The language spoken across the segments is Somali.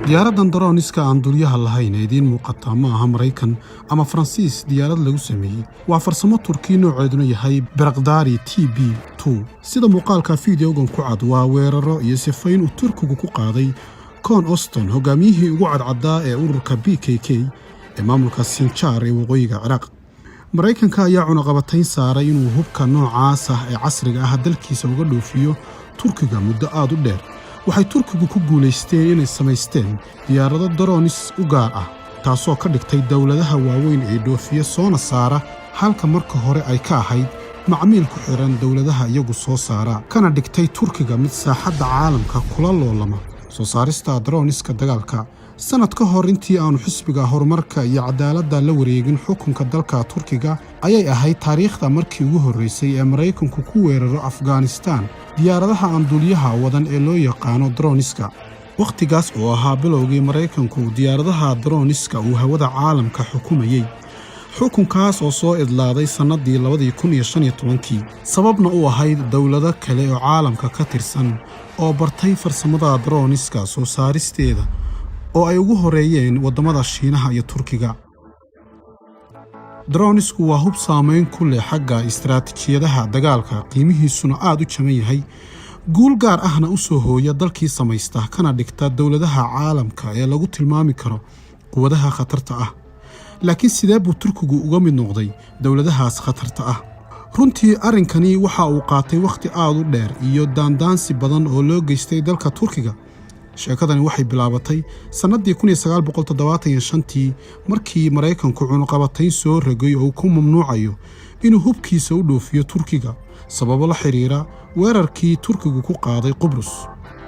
diyaaradan droniska aan duuliyaha lahayn ee idiin muuqata ma aha Maraykan ama Faransiis diyaarad lagu sameeyey waa farsamo Turki nooceeduna yahay Barakdari TB2 sida muuqaalka fiidiyogan ku cad waa weeraro iyo sifayn uu Turkigu ku qaaday Con Oston hogaamiyihii ugu cadcaddaa ee ururka PKK ee maamulka Sinjar ee waqooyiga Ciraaq Maraykanka ayaa cunaqabatayn saaray inuu hubka noocaas ah ee casriga ah dalkiisa uga dhoofiyo Turkiga muddo aad u dheer waxay Turkigu ku guuleysteen inay samaysteen diyaarado drones u gaar ah taasoo ka dhigtay dawladaha waaweyn ee dhoofiya soona saara halka marka hore ay ka ahayd macmiil ku xiran dawladaha iyagu soo saara kana dhigtay Turkiga mid saaxadda caalamka kula loolama soo saarista droneska dagaalka sanad ka hor intii aanu xisbiga horumarka iyo cadaaladda la wareegin xukunka dalka Turkiga ayay ahayd taariikhda markii ugu horeysay ee Maraykanku ku weeraro Afghanistan diyaaradaha aan duuliyaha wadan ee loo yaqaano droneska waqtigaas oo ahaa bilowgii Maraykanku diyaaradaha droneska uu hawada caalamka xukumayay xukunkaas oo soo idlaaday sanadii 2015 sababna u ahayd dawlado kale oo caalamka ka tirsan oo bartay farsamada droneska soo saaristeeda oo ay ugu horeeyeen wadamada Shiinaha iyo Turkiga dronesku waa hub saameyn ku leh xagga istiraatiijiyadaha dagaalka qiimihiisuna aad u jaban yahay guul gaar ahna u soo hooya dalkii samaysta kana dhigta dawladaha caalamka ee lagu tilmaami karo quwadaha khatarta ah laakiin sidee buu Turkigu uga mid noqday dawladahaas khatarta ah runtii arrinkani waxa uu qaatay waqti aad u dheer iyo daandaansi badan oo loo geystay dalka Turkiga sheekadani waxay bilaabatay sanadii 1975 markii Maraykanku cunaqabatayn soo rogay oo ku mamnuucayo inuu hubkiisa u dhoofiyo Turkiga sababo la xiriira weerarkii Turkigu ku qaaday Qubrus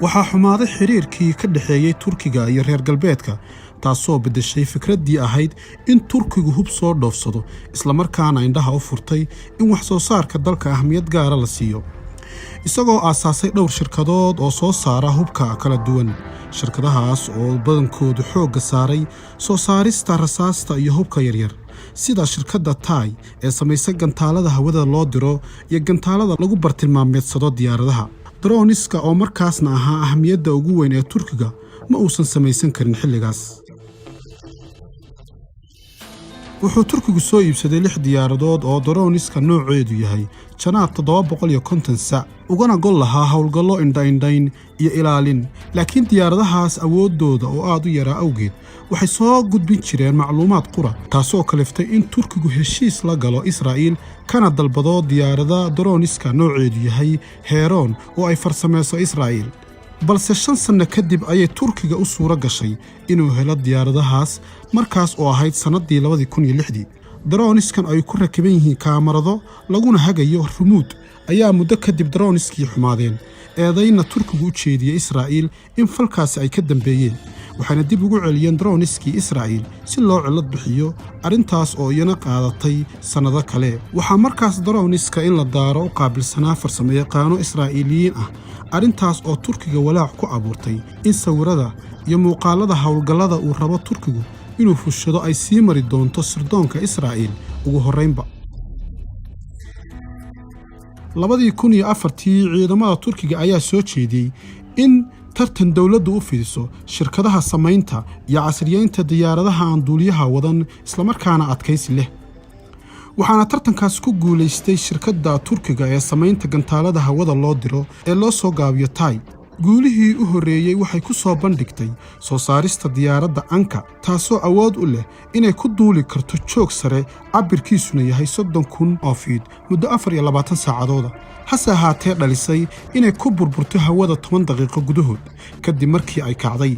waxaa xumaaday xiriirkii ka dhaxeeyay Turkiga iyo reer galbeedka taasoo bedeshay fikradii ahayd in Turkigu hub soo dhoofsado isla markaana indhaha u furtay in wax soo saarka dalka ahmiyad gaar ah la siiyo isagoo aasaasay dhowr shirkadood oo soo saara hubka kala duwan shirkadahaas oo badankoodu xoogga saaray soo saarista rasaasta iyo hubka yaryar sida shirkadda TAI ee samaysay gantaalada hawada loo diro iyo gantaalada lagu bartilmaameedsado diyaaradaha droneska oo markaasna ahaa ahmiyadda ugu weyn ee Turkiga ma uusan samaysan karin xilligaas wuxuu Turkigu soo iibsaday 6 diyaaradood oo droneska nooceedu yahay Janaab 750 sac ugana gol lahaa hawlgallo indhayn iyo ilaalin laakiin diyaaradahaas awoodooda oo aad u yaraa awgeed waxay soo gudbin jireen macluumaad qura taasoo kaliftay in Turkigu heshiis la galo Israa'iil kana dalbado diyaarada droneska nooceedu yahay Heron oo ay farsameyso Israa'iil balse 5 sano kadib ayay Turkiga u suura gashay inuu helo diyaaradahaas markaas oo ahayd sanadii 2006 droneskan ay ku rakiban yihiin kaamarado laguna hagayo remote ayaa muddo kadib droneskii xumaadeen eedayna Turkigu u jeediyay Israa'iil in falkaasi ay ka dambeeyeen waxaana dib ugu celiyeen droneskii Israa'iil si loo cilad bixiyo arintaas oo iyana qaadatay sanado kale waxa markaas droneska in la daaro u qaabilsanaa farsamayaqaano Israa'iiliyiin ah arintaas oo Turkiga walaac ku abuurtay in sawirada iyo muuqaalada hawlgallada uu rabo Turkigu inuu fushado ay sii mari doonto sirdoonka Israa'iil ugu horeynba 2004 ciidamada Turkiga ayaa soo jeediyay in tartan dawladdu u fidiso shirkadaha samaynta iyo casriyeynta diyaaradaha aan duuliyaha wadan isla markaana adkaysi leh waxaana tartankaas ku guuleystay shirkadda Turkiga ee samaynta gantaalada hawada loo diro ee loo soo gaabiyo TAI guulihii u horeeyay waxay ku soo bandhigtay soo saarista diyaaradda Anka taasoo awood u leh inay ku duuli karto joog sare cabirkiisuna yahay 30,000 oo fiid muddo 24 saacadood hase ahaatee dhalisay inay ku burburto hawada 10 daqiiqo gudahood kadib markii ay kacday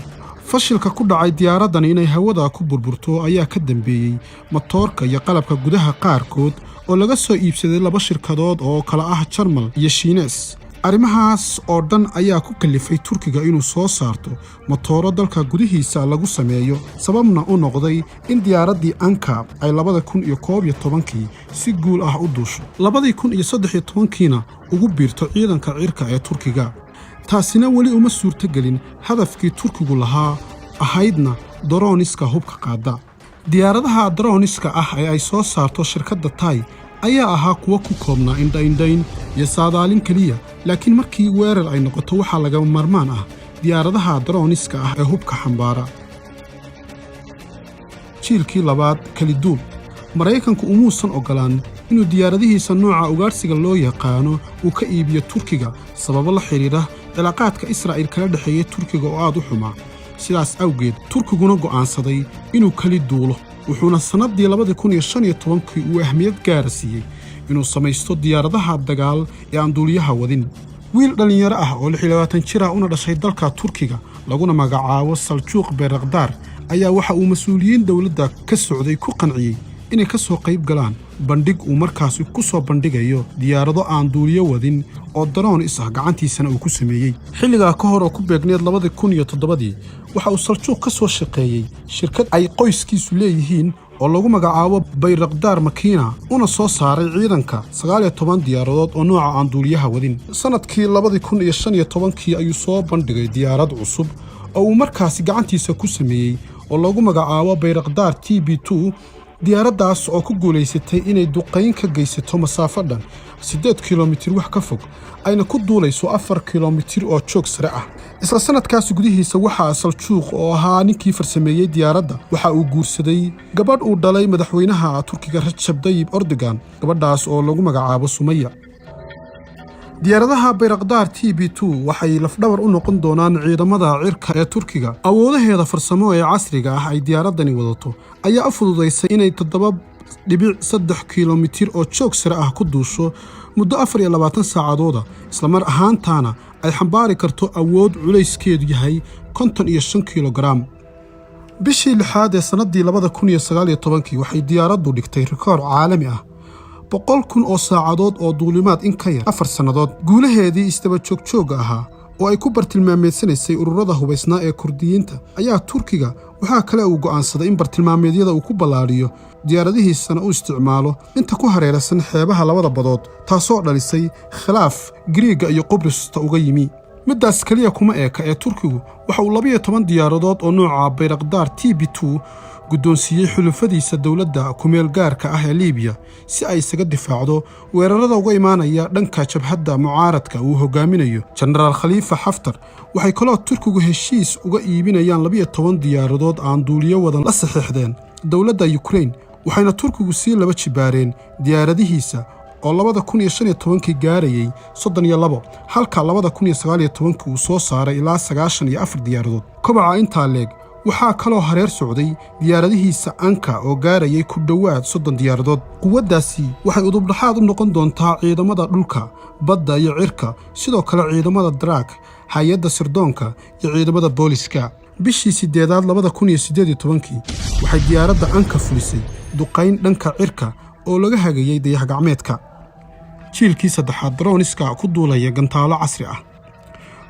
fashilka ku dhacay diyaaraddan inay hawada ku burburto ayaa ka dambeeyay matoorka iyo qalabka gudaha qaarkood oo laga soo iibsaday 2 shirkadood oo kala ah Jarmal iyo Shiines arrimahaas oo dhan ayaa ku kalifay Turkiga inuu soo saarto matooro dalka gudihiisa lagu sameeyo sababna u noqday in diyaaradii Anka ay 2011 si guul ah u duusho 2013 ugu biirto ciidanka cirka ee Turkiga taasina wali uma suurtagelin hadafkii Turkigu lahaa ahaydna droneska hubka qaada diyaaradaha droneska ah ee ay soo saarto shirkadda TAI ayaa ahaa kuwa ku koobnaa indhayn iyo saadaalin kaliya laakiin markii weerar ay noqoto waxa laga marmaan ah diyaaradaha darooniska ah ee hubka xambaara. jiilkii labaad kaliduul. Maraykanku umuusan ogolaan inuu diyaaradihiisa nooca ugaarsiga loo yaqaano uu ka iibiyo Turkiga sababo la xiriira cilaaqaadka Israa'iil kala dhexeeyay Turkiga oo aad u xumaa. sidaas awgeed Turkiguna go'aansaday inuu kali duulo, wuxuuna sanadii 2015 uu ahmiyad gaar siiyey inuu samaysto diyaaradaha dagaal ee aan duuliyaha wadin. wiil dhalinyaro ah oo 26 jir ah una dhashay dalka Turkiga laguna magacaabo Saljuuq Bayraktar ayaa waxa uu mas'uuliyiin dawladda ka socday ku qanciyay inay ka soo qayb galaan bandhig uu markaas ku soo bandhigayo diyaarado aan duuliyo wadin oo daroon gacantiisana uu ku sameeyay. xilliga ka hor oo ku beegneed 2007 waxa uu Saljuuq ka soo shaqeeyay shirkad ay qoyskiisu leeyihiin oo lagu magacaabo Bayraktar Makina una soo saaray ciidanka 19 diyaaradood oo nooca aan duuliyaha wadin. sanadkii 2015 ayuu soo bandhigay diyaarad cusub oo uu markaas gacantiisa ku sameeyay oo lagu magacaabo Bayraktar TB2. diyaaraddaas oo ku guulaysatay inay duqayn ka geysato masaafo dhan 8 kiiloomitir wax ka fog ayna ku duulayso 4 kiiloomitir oo joog sare ah. isla sanadkaas gudihiisa waxa Saljuuq oo ahaa ninkii farsameeyay diyaaradda waxa uu guursaday gabadh uu dhalay madaxweynaha Turkiga Recep Tayyip Erdogan, gabadhaas oo lagu magacaabo Sumaya. diyaaradaha Bayraktar TB2 waxay lafdhabar u noqon doonaan ciidamada cirka ee Turkiga. awoodaheeda farsamo ee casriga ah ay diyaaradani wadato ayaa u fududeysay inay 7.3 kiiloomitir oo joog sare ah ku duusho muddo 24 saacadood isla mar ahaantaana ay xambaari karto awood culayskeedu yahay 55 kiilogram. bishii 6 ee sanadii 2019 waxay diyaaraddu dhigtay rikoor caalami ah 100,000 oo saacadood oo duulimaad in ka yar 4 sannadood. guulaheedii isdaba joogga ahaa oo ay ku bartilmaameedsanaysay ururada hubaysnaa ee Kurdiyiinta ayaa Turkiga waxaa kale uu go'aansaday in bartilmaameedyada uu ku ballaariyo diyaaradihiisana uu isticmaalo inta ku hareeraysan xeebaha labada badood, taasoo dhalisay khilaaf Giriiga iyo Qubrista uga yimi. midaas kaliya kuma eeka ee Turkigu waxa uu 12 diyaaradood oo nooca Bayraktar TB2 guddoonsiiyey xulufadiisa dawladda kumeel gaarka ah ee Liibiya si ay isaga difaacdo weerarada uga imaanaya dhanka jabhadda mucaaradka uu hogaaminayo Generaal Khalifa Haftar. waxay kaloo Turkigu heshiis uga iibinayaan 12 diyaaradood aan duuliyo wadan la saxiixdeen dawladda Ukraine, waxayna Turkigu sii laba jibaareen diyaaradihiisa oo 2015 gaarayay 32 halka 2019 uu soo saaray ilaa 94 diyaaradood. kobaca intaa leeg waxaa kaloo hareer socday diyaaradihiisa Anka oo gaarayay ku dhowaad 30 diyaaradood. quwaddaasi waxay udubdhaxaad u noqon doontaa ciidamada dhulka, badda iyo cirka, sidoo kale ciidamada Drak, hay'adda sirdoonka iyo ciidamada booliska. bishii 8 2018 waxay diyaaradda Anka fulisay duqayn dhanka cirka oo laga hagayay dayax gacmeedka. jiilkii saddexaad darooniska ku duulaya gantaalo casri ah.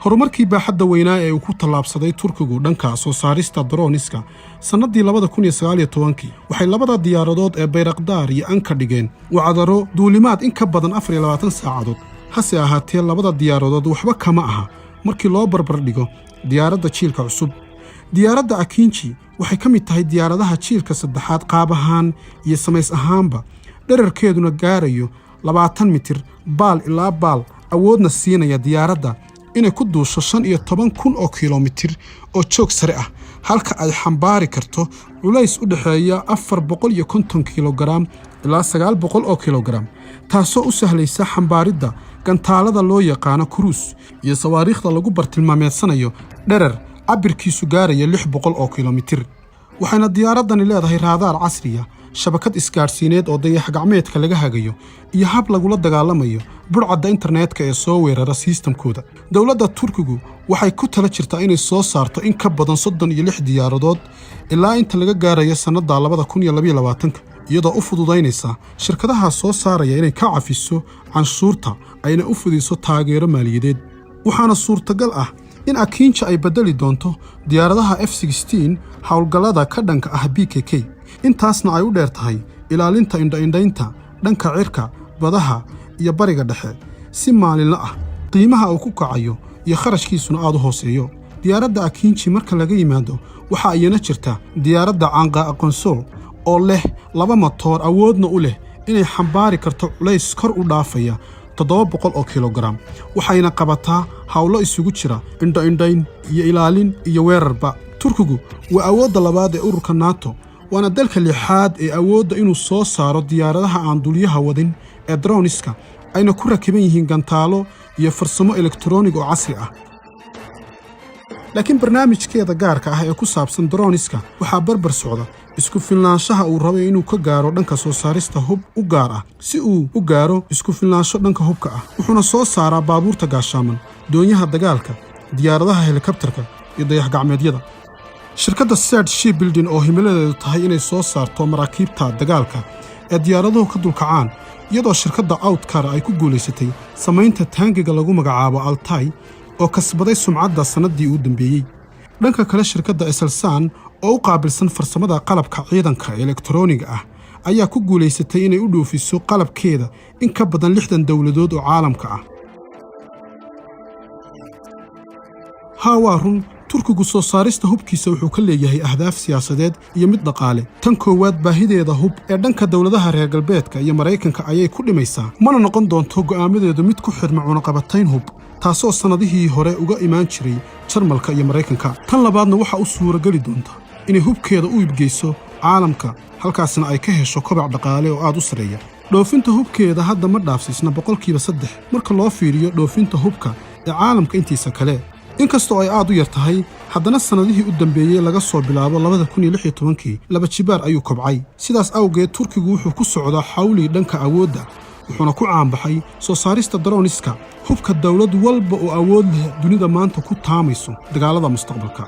horumarkii baaxadda weynaa ee uu ku tallaabsaday Turkigu dhanka soo saarista darooniska sanadii 2019 waxay labada diyaaradood ee Bayraktar iyo Anka dhigeen wacdaro duulimaad in ka badan 24 saacadood. hase ahaatee labada diyaaradood waxba kama aha markii loo barbar dhigo diyaaradda jiilka cusub. diyaaradda Akinci waxay ka mid tahay diyaaradaha jiilka saddexaad qaab ahaan iyo samays ahaanba, dhererkeeduna gaarayo 20 mitir baal ilaa baal, awoodna siinaya diyaaradda inay ku duusho 15,000 oo kiiloomitir oo joog sare ah, halka ay xambaari karto culays u dhaxeeya 450 kiilogram ilaa 900 oo kiilogram, taasoo u sahlaysa xambaaridda gantaalada loo yaqaano cruise iyo sawaariikhda lagu bartilmaameedsanayo dherer cabirkiisu gaaraya 600 oo kiiloomitir. waxayna diyaaradani leedahay raadaar casriya, shabakad isgaarsiineed oo dayax gacmeedka laga hagayo iyo hab lagula dagaalamayo burcadda internetka ee soo weerara systemkooda. dawladda Turkigu waxay ku tala jirtaa inay soo saarto in ka badan 36 diyaaradood ilaa inta laga gaarayo sanadda 2022, iyadoo u fududaynaysa shirkadaha soo saaraya inay ka cafiso canshuurta ayna u fudiso taageero maaliyadeed. waxaana suurtagal ah in Akinci ay bedeli doonto diyaaradaha F-16 hawlgallada ka dhanka ah PKK, intaasna ay u dheer tahay ilaalinta indhaynta dhanka cirka, badaha iyo bariga dhexe si maalinle ah, qiimaha uu ku kacayo iyo kharashkiisuna aad u hooseeyo. diyaaradda Akinci marka laga yimaado waxa iyana jirta diyaaradda Anqa Aqoonsol oo leh 2 matoor awoodna u leh inay xambaari karto culays kor u dhaafaya 700 oo kilogaram waxayna qabataa hawlo isugu jira indho-indhayn iyo ilaalin iyo weerarba. Turkigu waa awoodda labaad ee ururka NATO waana dalka lixaad ee awoodda inuu soo saaro diyaaradaha aan duuliyaha wadin ee droniska ayna ku rakiban yihiin gantaalo iyo farsamo elektaroonig oo casri ah. laakiin barnaamijkeeda gaarka ah ee ku saabsan droniska waxaa barbar socda isku filnaanshaha uu rabo inuu ka gaaro dhanka soo saarista hub u gaar ah. Si uu u gaaro isku filnaansho dhanka hubka ah wuxuuna soo saaraa baabuurta gaashaaman, doonyaha dagaalka, diyaaradaha helikabtarka iyo dayax-gacmeedyada. shirkadda Saad Shipbuilding oo himiladeedu tahay inay soo saarto maraakiibta dagaalka ee diyaaraduhu ka dulkacaan, iyadoo shirkadda Outcar ay ku guulaysatay samaynta taangiga lagu magacaabo Altai oo kasbaday sumcadda sanadii u dambeeyay. dhanka kale shirkadda Aselsan oo u qaabilsan farsamada qalabka ciidanka elektarooniga ah ayaa ku guulaysatay inay u dhoofiso qalabkeeda in ka badan 60 dawladood oo caalamka ah. Hawarun Turkigu soo saarista hubkiisa wuxuu ka leeyahay ahdaaf siyaasadeed iyo mid dhaqaale. Tan koowaad baahideeda hub ee dhanka dawladaha reer galbeedka iyo Mareykanka ayay ku dhimaysaa, mana noqon doonto go'aamadeedu mid ku xirma cunaqabatayn hub taasoo sanadihii hore uga imaan jiray Jarmalka iyo Mareykanka. Tan labaadna waxa u suuragali doonta inay hubkeeda u iibgeyso caalamka, halkaasna ay ka hesho kobac dhaqaale oo aad u sareeya. dhoofinta hubkeeda hadda ma dhaafsiisna 3% marka loo fiiriyo dhoofinta hubka ee caalamka intiisa kale. inkastoo ay aad u yar tahay, haddana sanadihii u dambeeyay laga soo bilaabo 2016 laba jibaar ayuu kobcay. sidaas awgeed Turkigu wuxuu ku socdaa xawli dhanka awoodda, wuxuuna ku caanbaxay soo saarista droniska, hubka dawlad walba oo awood leh dunida maanta ku taamayso dagaalada mustaqbalka.